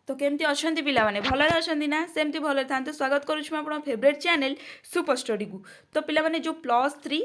तो केमती अच्छा पिलाने भलरे अच्छा ना सेमती भल था स्वागत करुँ आप फेवरेट चैनल सुपर स्टडी को। तो पिलाने जो +3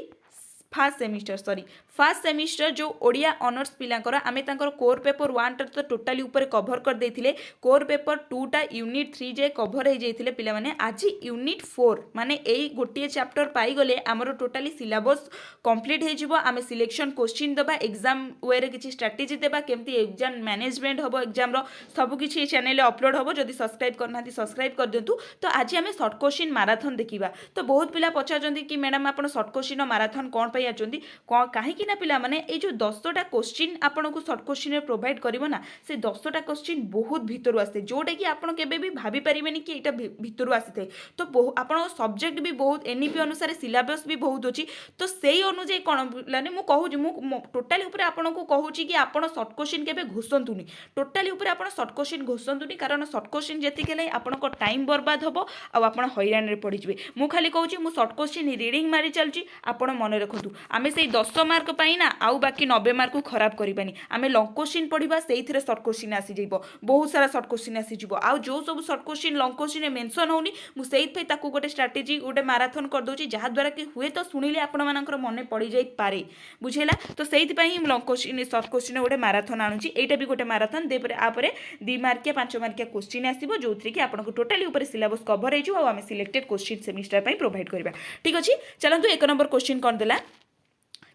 फास्ट सेमिस्टर जो ओडिया ऑनर्स पिलांकर आमे तांकर कोर पेपर 1 टा तो टोटाली ऊपर कवर कर देथिले, कोर पेपर 2 टा यूनिट 3 जे कवर हो जाइथिले पिलाने। आज यूनिट 4 माने एई गोटे चैप्टर पाई गले हमर टोटाली सिलेबस कंप्लीट हो जिवो। आमे सिलेक्शन क्वेश्चन दबा एग्जाम वे रे किछि स्ट्रेटजी देबा केमती एग्जाम मैनेजमेंट हबो, एग्जाम रो सब किछि चैनल अपलोड हबो। जदि सब्सक्राइब करना सब्सक्राइब कर दियंतु। तो आज आमे शॉर्ट क्वेश्चन मैराथन देखिबा। तो बहुत पिला पचारजंती कि मैडम आपण शॉर्ट क्वेश्चन मैराथन कोन पई आचंदी कहीं ना पिला माने ए जो 10टा क्वेश्चन आपन को शॉर्ट क्वेश्चन प्रोवाइड करिवो ना से 10टा क्वेश्चन बहुत भीतर आसे जोटा कि आपन केबे भी भाभी परिबेनी कि एटा भीतर आसीथे। तो आपन सब्जेक्ट भी बहुत एनईपी अनुसार सिलेबस भी बहुत अछि। तो सेही अनुसार कोन लाने मु कहू मु टोटली ऊपर आपन को कहू कि आपन शॉर्ट क्वेश्चन केबे घोसंतुनी, टोटली ऊपर आपन शॉर्ट क्वेश्चन घोसंतुनी। कारण शॉर्ट क्वेश्चन जेति केले आपन को टाइम बर्बाद हबो आ आपन हैरान रे पड़ी जिवे। मु खाली कहू मु शॉर्ट क्वेश्चन रीडिंग मारी चलची आपन मन रखतु। आमे से 10 मार्क पाई ना आउ बाकी 90 मार्क को खराब करिबानी। आमे लॉन्ग क्वेश्चन पढ़िबा सेइथिरे शॉर्ट क्वेश्चन आसी जइबो, बहुत सारा शॉर्ट क्वेश्चन आसी जइबो। आउ जो सब short question long question mention होनी मु सेइत पे ताकू गोटे स्ट्रेटजी गोटे मैराथन कर दोची जहा द्वारा कि हुए तो सुनिले आपण मानकर मने पड़ी जाई पारे, बुझेला। तो सेइत पई लॉन्ग क्वेश्चन शॉर्ट क्वेश्चन गोटे मैराथन आनुची। एटा भी गोटे मैराथन दे परे आपरे 2 मार्किया 5 मार्किया क्वेश्चन आसीबो जोथि कि आपण को टोटली ऊपर सिलेबस कवर हेजु आ आमे सिलेक्टेड क्वेश्चन सेमिस्टर पई प्रोवाइड करबा। ठीक अछि, चलंतु 1 नंबर क्वेश्चन कोन देला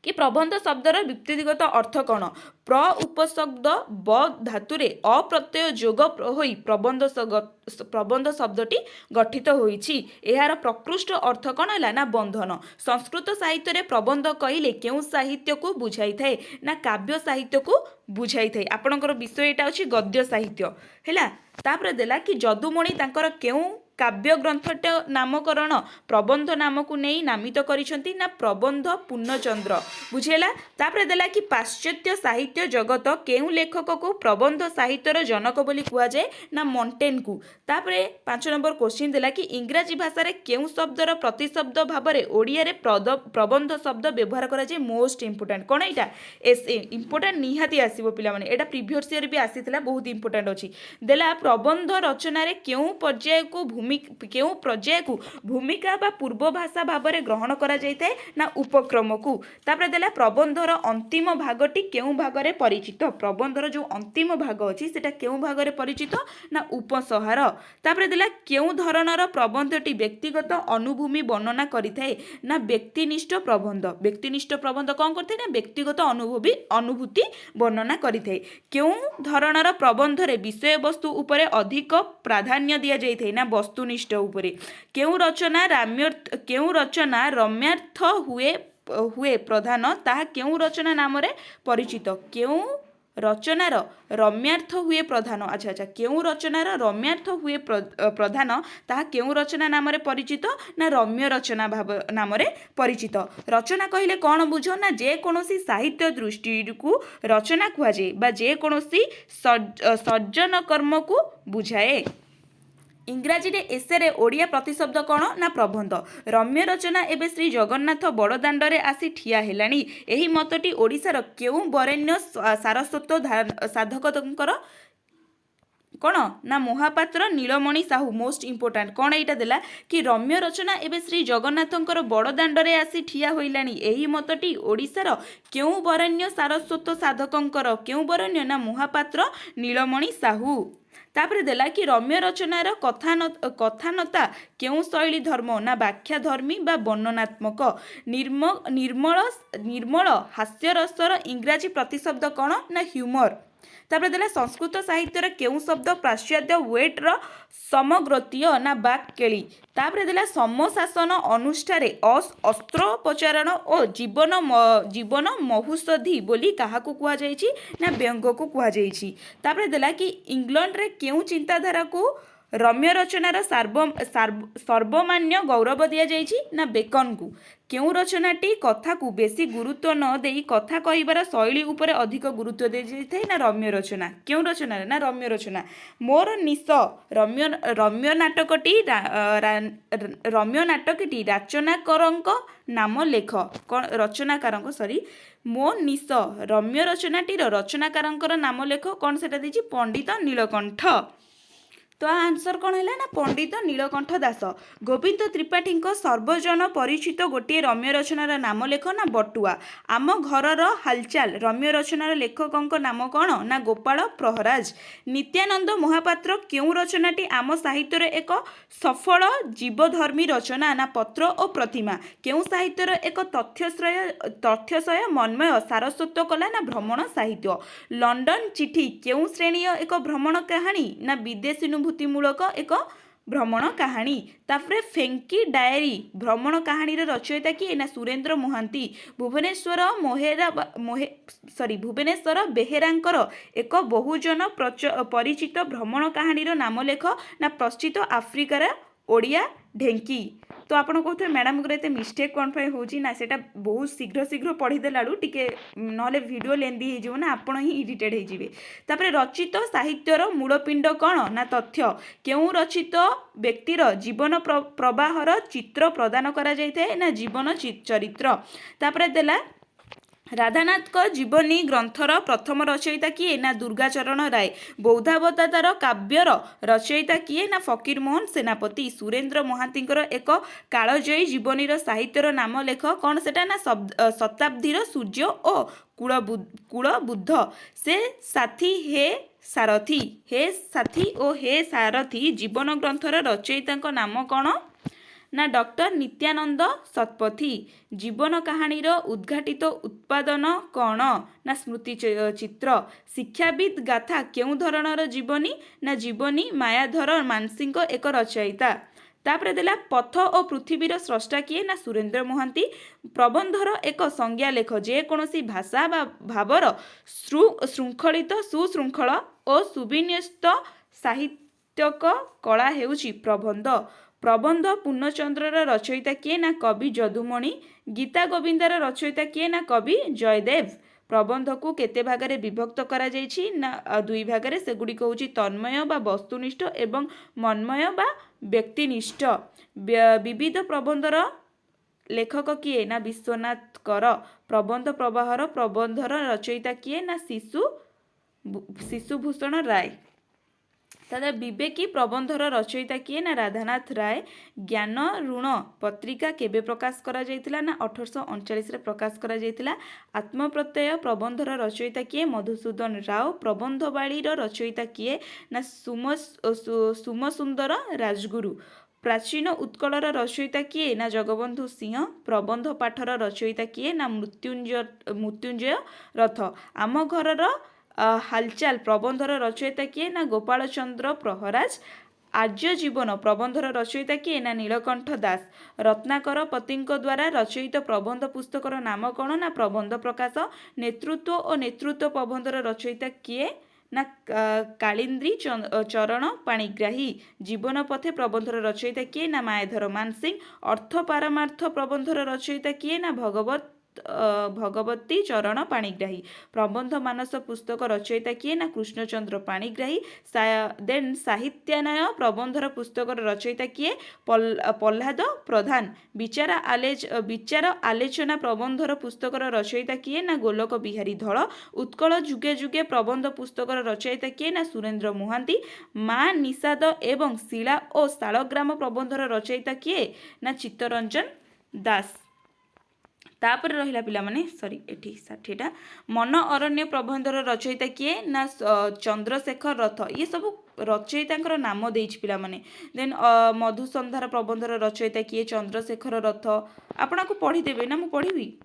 कि प्रबंध शब्दर व्यक्तिगत अर्थ कौन। प्र उपशब्द ब धातुरे अप्रत्यय जोग होई प्रबंध शब्दटी गठित होईछि। एहार प्रकृष्ट अर्थ कौन है ना बंधन। संस्कृत साहित्य रे प्रबंध कहिले केउ साहित्य को बुझाई थाए ना काव्य साहित्य को बुझाई थाए। आपणकर विषय एटा अछि गद्य साहित्य हैला। तापर देला कि जदुमणि तांकर केउ काव्य ग्रंथट नामकरण प्रबंध नाम को नहीं नामित करिसंती ना प्रबंध पूर्णचंद्र, बुझेला। तापर देला कि पाश्चात्य साहित्य जगत केउ लेखक को प्रबंध साहित्यर जनक बोली कुआ जाए ना मॉन्टेन को। तापर 5 नंबर क्वेश्चन देला कि इंग्रजी भाषा रे केउ शब्दर प्रतिशब्द भाव रे ओडिया रे प्रबंध शब्द व्यवहार करा जाए। मोस्ट इंपोर्टेंट कोन एटा एस इंपोर्टेंट निहाती आसीबो पिला माने। एटा प्रीवियस ईयर भी आसीथिला, बहुत इंपोर्टेंट अछि। देला प्रबंध रचना रे केउ पर्याय को केउ पर्याय को भूमिका बा पूर्व भाषा भाव में ग्रहण करा जाइए ना उपक्रम को। तापर देला प्रबंधर अंतिम भागटी केउ भागरे परिचित। प्रबंधर जो अंतिम भाग अछि सेटा केउ भागरे परिचित ना उपसंहार। तापर देला केउ धरणर प्रबंधटी व्यक्तिगत अनुभूमि वर्णना करिथाए ना व्यक्तिनिष्ठ प्रबंध। व्यक्तिनिष्ठ प्रबंध कौन करथे ना व्यक्तिगत अनुभूति वर्णना करिथाए। केउ धरणर प्रबंधरे विषय वस्तु उपरे अधिक प्राधान्य दिया जाइथाए ना वस्तुनिष्ठ उपरे। केउ रचना रम्यार्थ हुए प्रधान ताहा केउ रचना नाम रे परिचित। केउ रचनार रम्यार्थ हुए प्रधान, अच्छा अच्छा, केउ रचनार रम्यार्थ हुए प्रधान ताहा केउ रचना नाम रे परिचित ना रम्य रचना भाव नाम रे परिचित। रचना कहिले कौन बुझ ना जे कोनोसी साहित्य दृष्टि को रचना कुआ जाए बा जे कोनोसी सर्जन कर्म को बुझाए। इंग्राजी रे एसे रे ओडिया प्रतिशब्द कौन ना प्रबंध। रम्य रचना एबे श्री जगन्नाथ बड़दाण्ड रे आसी ठिया हेलानी। एही मतटी ओडिशार केउ बरेण्य सारस्वत साधकंकर कौन ना महापात्र नीलमणि साहू। मोस्ट इंपोर्टेंट कौन एटा देला कि रम्य रचना एबे श्री जगन्नाथंकर बड़दाण्ड रे आसी ठिया होइलानी। एही मतटी ओडिशार केउ बरेण्य सारस्वत साधकंकर केउ बरेण्य ना महापात्र नीलमणि साहू। तापर देला कि रम्य रचनार कथानता केउ शैली धर्म ना व्याख्या धर्मी बा वर्णनात्मक। निर्मल हास्यरसर इंग्राजी प्रतिशब्द कौन ना ह्यूमर। तापर देला संस्कृत साहित्य केउ शब्द पाश्चात्य वेट्र समग्रतीय ना बाक्केली। तापर देला समशासन अनुष्ठारे अस्त्रोपचारण और जीवन महुषधि बोली काहाकू कुआ जाइछि ना व्यंग को कुआ जाइछि। तापर देला कि इंग्लैंड रे केउ चिंताधारा को रम्य रचनार सर्वमान्य गौरव दिया जाइछि ना बेकन को। केउ रचनाटी कथा को बेसी गुरुत्व न देई कथा कहिबार शैली उपरे अधिक गुरुत्व दे जाइथाय ना रम्य रचना। केउ रचना ना रम्य रचना। मोर निश रम्य नाटकटी रचनाकारंक नाम लेख। रचनाकारंक सॉरी मो निश रम्य रचनाटीर रचनाकारंकर नाम लेख कौन सेटा देछि पंडित नीलकंठ। तो आंसर कौन है ना पंडित नीलकंठ दास। गोविंद त्रिपाठी सर्वजन परिचित गोटे रम्य रचनार नाम लेख ना बटुआ। आम घरर हालचाल रम्य रचनार लेखकों नाम कौन ना गोपाल प्रहराज। नित्यानंद महापात्र क्यों रचनाटी आम साहित्यर एक सफल जीवधर्मी रचना ना पत्र और प्रतिमा। क्यों साहित्यर एक तथ्यशय मनमय सारस्वत कला ना भ्रमण साहित्य। लंडन चिठी क्यों श्रेणी एक भ्रमण कहानी ना विदेशी मूलक एक भ्रमण कहानी। तापर फेंकी डायरी भ्रमण कहानीर रचयिता किए ना सुरेंद्र महांती। भुवनेश्वर भुवनेश्वर बेहेरांकर एक बहुजन परिचित भ्रमण कहानीर नाम लेख ना पश्चित आफ्रिकार ओडिया ढेंकी। तो आपण कहते मैडम को एते मिस्टेक कौन पे होची ना सेटा बहुत शीघ्र शीघ्र पढ़ीदेलाड़ू टिके नहले वीडियो लेंदी हो ना आपण ही इरिटेड हो जिवे। तापर रचित साहित्यर मूलपिंड कौन ना तथ्य। क्यों रचित व्यक्तिर जीवन प्रवाहर चित्र प्रदान करा जायथे ना जीवन चरित्र। तापर देला राधानाथ जीवनी ग्रंथर प्रथम रचयिता किए ना दुर्गाचरण राय। बौद्धावतार काव्यर रचयिता किए ना फकीरमोहन सेनापति। सुरेंद्र महांतीर एक कालजयी जीवनीर साहित्यर नाम लेख कौन सेटा ना शताब्दीर सूर्य और कूलबुद्ध। से साथी हे सारथी ओ हे सारथी जीवन ग्रंथर रचयिता नाम कौन ना डॉक्टर नित्यानंद शतपथी। जीवन कहानीर उद्घाटित उत्पादन कौन ना स्मृति चित्र। शिक्षाविद गाथा क्यों धरणर जीवनी ना जीवनी मायाधर मानसिंह एक रचयिता। तापर देला पथ और पृथ्वीर स्रष्टा किए ना सुरेंद्र महांती। प्रबंधर एक संज्ञा लेख जेकोसी भाषा बा भावर श्रृंखलित सुशृंखल और सुविन्यस्त साहित्यक कला हेउची प्रबंध। प्रबंध पूर्णचंद्रर रचयिता किए ना कवि जदुमणि। गीता गोविंदर रचयिता किए ना कवि जयदेव। प्रबंध को केते भागरे विभक्त करा जायछि ना दुई भागरे सेगुड़िक होछि तन्मय बा वस्तुनिष्ठ एवं मनमय बा व्यक्तिनिष्ठ। विविध प्रबंधर लेखक किए ना विश्वनाथ कर। प्रबंध प्रवाहर प्रबंधर रचयिता किए ना शिशुभूषण राय। तथा विवेकी प्रबंधर रचयिता किए ना राधानाथ राय। ज्ञान ऋण पत्रिका केबे प्रकाश करा जायतिला ना 1839 रे प्रकाश करा जायतिला। आत्मप्रत्यय प्रबंधर रचयिता किए मधुसूदन राव। प्रबंधवाड़ीर रचयिता किए ना सुमसुंदर राजगुरु। प्राचीन उत्कलर रचयिता किए ना जगबंधु सिंह। प्रबंध पाठर रचयिता किए ना मृत्युंजय रथ। आम घरर हालचाल प्रबंधर रचयिता किए ना गोपाल चंद्र प्रहराज। आर्य जीवन प्रबंधर रचयिता किए ना नीलकंठ दास। रत्नाकर पतिंक द्वारा रचयित प्रबंध पुस्तकर नाम कौन ना प्रबंध प्रकाश। नेतृत्व और नेतृत्व प्रबंधर रचयिता किए ना कालिंद्री चरण पाणिग्राही। जीवन पथे प्रबंधर रचयिता किए ना मायाधर मानसिंह। अर्थ पारमार्थ प्रबंधर रचयिता किए ना भगवती चरण पाणिग्राही। प्रबंध मानस पुस्तक रचयिता किए ना कृष्णचंद्र पाणिग्राही। देन साहित्यानय प्रबंधर पुस्तक रचयिता किए प्रह्लाद प्रधान। विचार आलोचना प्रबंधर पुस्तक रचयिता किए ना गोलक बिहारी धल। उत्कल जुगे जुगे प्रबंध पुस्तक रचयिता किए ना सुरेंद्र महांती। माँ निषाद एवं शिला और शालग्राम प्रबंधर रचयिता किए ना चित्तरंजन दास। तापर रहिला पिला माने सॉरी एठी 60टा मन अरण्य प्रबंधर रचयिता किए ना चंद्रशेखर रथ। ये सब रचयिता नाम देइछि पिला माने। देन मधुसंधार प्रबंधर रचयिता किए चंद्रशेखर रथ। आपन को पढ़ी देबे ना मु पढ़िबी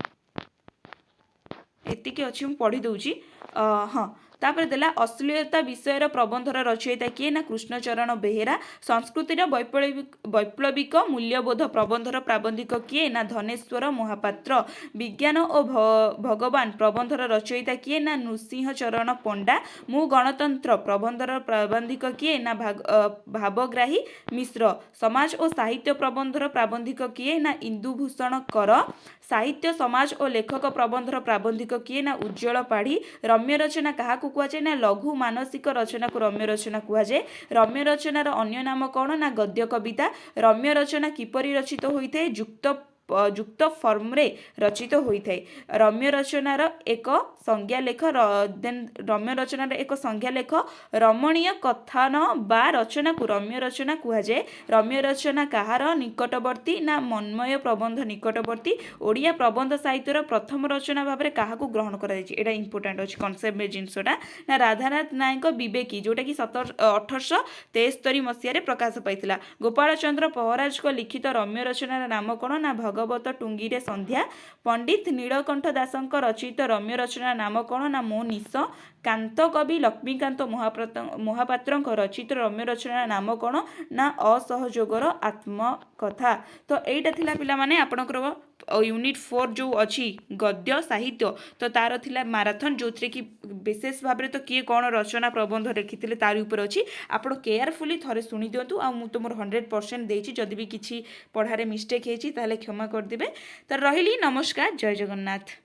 एतिके अछि मु पढ़ी दउछि। हाँ तापर देला अश्लीलता विषयर प्रबंधर रचयिता किए ना कृष्णचरण बेहेरा। संस्कृतिर वैप्लविक मूल्यबोध प्रबंधर प्राबंधिक किए ना धनेश्वर महापात्र। विज्ञान और भगवान प्रबंधर रचयिता किए ना नृसिंह चरण पंडा। मु गणतंत्र प्रबंधर प्राबंधिक किए ना भावग्राही मिश्र। समाज और साहित्य प्रबंधर प्राबंधिक किए ना इंदुभूषण कर। साहित्य समाज और लेखक प्रबंधर प्राबंधिक किए ना उज्ज्वल पाढ़ी। रम्य रचना क्या कुहाए ना लघु मानसिक रचना को रम्य रचना कुहाए। रम्य रचनार अन्य नाम कौन ना गद्य कविता। रम्य रचना किपरि रचित होइथे। ଯୁକ୍ତ ଫର୍ମରେ ରଚିତ ହୋଇଥାଏ। ରମ୍ୟ ରଚନାର ଏକ ସଂଜ୍ଞାଲେଖ ଦେନ୍ ରମ୍ୟ ରଚନାର ଏକ ସଂଜ୍ଞାଲେଖ ରମଣୀୟ କଥନ ବା ରଚନାକୁ ରମ୍ୟ ରଚନା କୁହାଯାଏ। ରମ୍ୟ ରଚନା କାହାର ନିକଟବର୍ତ୍ତୀ ନା ମନ୍ମୟ ପ୍ରବନ୍ଧ ନିକଟବର୍ତ୍ତୀ। ଓଡ଼ିଆ ପ୍ରବନ୍ଧ ସାହିତ୍ୟର ପ୍ରଥମ ରଚନା ଭାବରେ କାହାକୁ ଗ୍ରହଣ କରାଯାଇଛି, ଏଇଟା ଇମ୍ପୋର୍ଟାଣ୍ଟ ଅଛି କନସେପ୍ଟ ଜିନିଷଟା, ନା ରାଧାନାଥ ନାୟକ ବିବେକୀ ଯେଉଁଟାକି 1873 ମସିହାରେ ପ୍ରକାଶ ପାଇଥିଲା। ଗୋପାଳ ଚନ୍ଦ୍ର ପହରାଜଙ୍କ ଲିଖିତ ରମ୍ୟ ରଚନାର ନାମ କ'ଣ ନା ଭଗବତ ଟୁଙ୍ଗିରେ ସନ୍ଧ୍ୟା। ପଣ୍ଡିତ ନୀଳକଣ୍ଠ ଦାସଙ୍କ ରଚିତ ରମ୍ୟ ରଚନାର ନାମ କ'ଣ ନା ମୋ ନିଶ। କାନ୍ତ କବି ଲକ୍ଷ୍ମୀକାନ୍ତ ମହାପାତ୍ରଙ୍କ ରଚିତ ରମ୍ୟ ରଚନାର ନାମ କ'ଣ ନା ଅସହଯୋଗର ଆତ୍ମକଥା। ତ ଏଇଟା ଥିଲା ପିଲାମାନେ ଆପଣଙ୍କର ୟୁନିଟ୍ 4 ଯେଉଁ ଅଛି ଗଦ୍ୟ ସାହିତ୍ୟ, ତ ତାର ଥିଲା ମାରାଥନ୍, ଯେଉଁଥିରେ କି ବିଶେଷ ଭାବରେ ତ କିଏ କ'ଣ ରଚନା ପ୍ରବନ୍ଧ ଲେଖିଥିଲେ ତାରି ଉପରେ ଅଛି। ଆପଣ କେୟାରଫୁଲି ଥରେ ଶୁଣି ଦିଅନ୍ତୁ, ଆଉ ମୁଁ ତ ମୋର 100% ଦେଇଛି, ଯଦି ବି କିଛି ପଢ଼ାରେ ମିଷ୍ଟେକ୍ ହେଇଛି ତାହେଲେ କ୍ଷମା କରିଦେବେ। ତ ରହିଲି, ନମସ୍କାର, ଜୟ ଜଗନ୍ନାଥ।